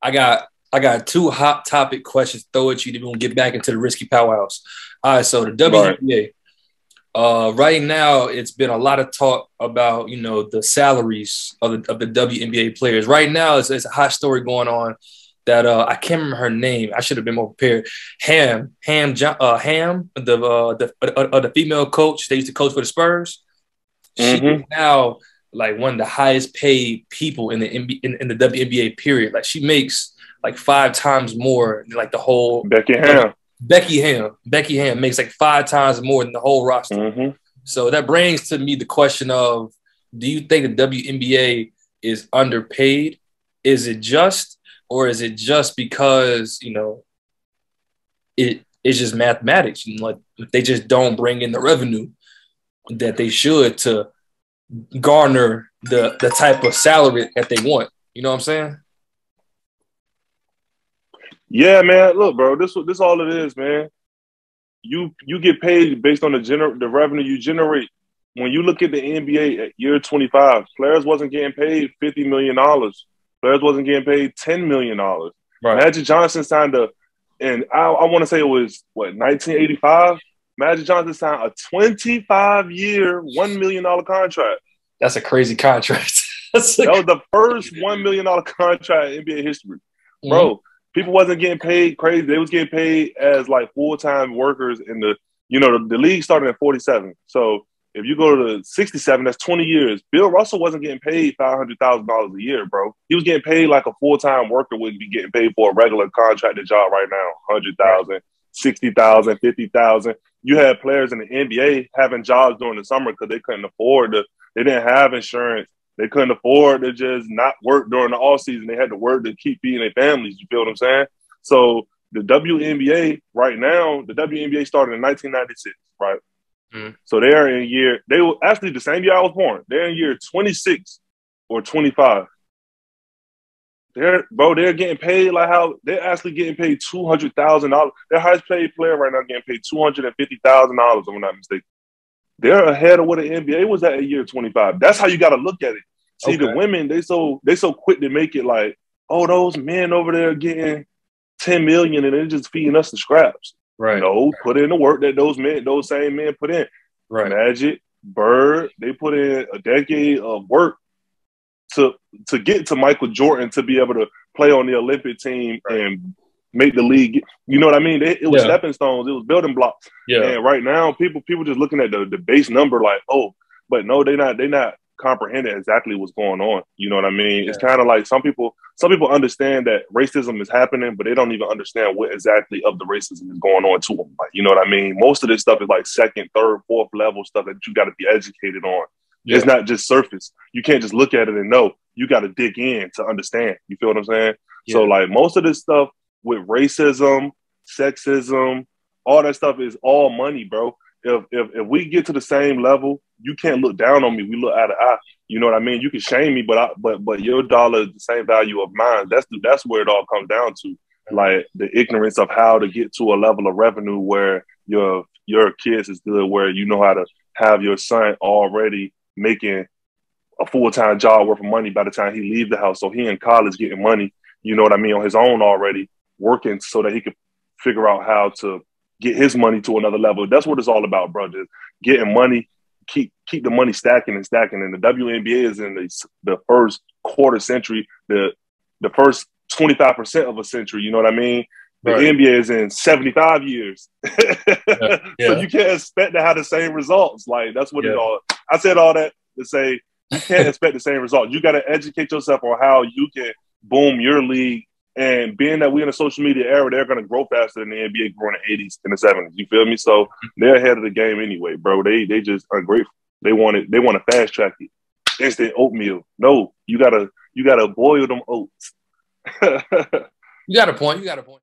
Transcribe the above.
I got two hot topic questions. Throw at you. Then we'll get back into the risky powerhouse. All right, so the Right. WNBA. Right now, it's been a lot of talk about the salaries of the WNBA players. Right now, it's a hot story going on that I can't remember her name. I should have been more prepared. Ham, the female coach. They used to coach for the Spurs. She is Mm-hmm. now like one of the highest paid people in the in the WNBA period. Like she makes like five times more than like the whole Becky uh, Ham. Becky Ham. Becky Ham makes like five times more than the whole roster. Mm-hmm. So that brings to me the question of, do you think the WNBA is underpaid? Is it just, or is it just because, it's just mathematics? Like they just don't bring in the revenue that they should to garner the type of salary that they want. You know what I'm saying? Yeah, man. Look, bro. This all it is, man. You get paid based on the revenue you generate. When you look at the NBA at year 25, players wasn't getting paid $50 million. Players wasn't getting paid $10 million. Right. Magic Johnson signed and I want to say it was what 1985. Magic Johnson signed a 25-year, $1 million contract. That's a crazy contract. That's That was the first $1 million contract in NBA history, Mhm. bro. People wasn't getting paid crazy. They was getting paid as like full-time workers in the league started at 47. So if you go to 67, that's 20 years. Bill Russell wasn't getting paid $500,000 a year, bro. He was getting paid like a full-time worker would be getting paid for a regular contracted job right now, Right. 100,000, 60,000, 50,000. You had players in the NBA having jobs during the summer because they couldn't afford they didn't have insurance. They couldn't afford to just not work during the off season. They had to work to keep feeding their families. You feel what I'm saying? So the WNBA right now, the WNBA started in 1996, right? Mhm. So they were actually the same year I was born. They're in year 26 or 25. They're getting paid like how they're actually getting paid $200,000. Their highest paid player right now getting paid $250,000, if I'm not mistaken. They're ahead of what the NBA was at year 25. That's how you got to look at it. See, the Okay. women, they so quick to make it like, oh, those men over there getting 10 million and they're just feeding us the scraps. Right. No, put in the work that those same men put in. Right. Magic, Bird, they put in a decade of work to to get to Michael Jordan to be able to play on the Olympic team Right. and make the league. You know what I mean? It was Yeah. stepping stones. It was building blocks. Yeah. And right now, people just looking at the base number like, oh, but no, they not comprehending exactly what's going on. You know what I mean? It's Yeah. kind of like some people understand that racism is happening, but they don't even understand what exactly of the racism is going on to them. Like, you know what I mean? Most of this stuff is like second, third, fourth level stuff that you got to be educated on. It's Yeah. not just surface. You can't just look at it and know. You got to dig in to understand. You feel what I'm saying? So Yeah. like most of this stuff with racism, sexism, all that stuff is all money, bro. If we get to the same level, you can't look down on me. We look eye to eye. You know what I mean? You can shame me, but your dollar is the same value of mine. That's where it all comes down to. Like the ignorance of how to get to a level of revenue where your kids is good, where you know how to have your son already making a full-time job worth of money by the time he leaves the house. So he in college getting money, you know what I mean, on his own already, working so that he could figure out how to get his money to another level. That's what it's all about, bro. Just getting money, keep the money stacking and stacking. And the WNBA is in the first quarter century, the first 25% of a century, you know what I mean? The Right. NBA is in 75 years. Yeah. So Yeah. you can't expect to have the same results. Like that's what it Yeah. all I said all that to say you can't expect the same result. You got to educate yourself on how you can boom your league. And being that we're in a social media era, they're going to grow faster than the NBA grew in the 80s and the 70s. You feel me? So they're ahead of the game anyway, bro. They just ungrateful. They want it. They want to fast track it. Instant oatmeal. No, you gotta boil them oats. You got a point. You got a point.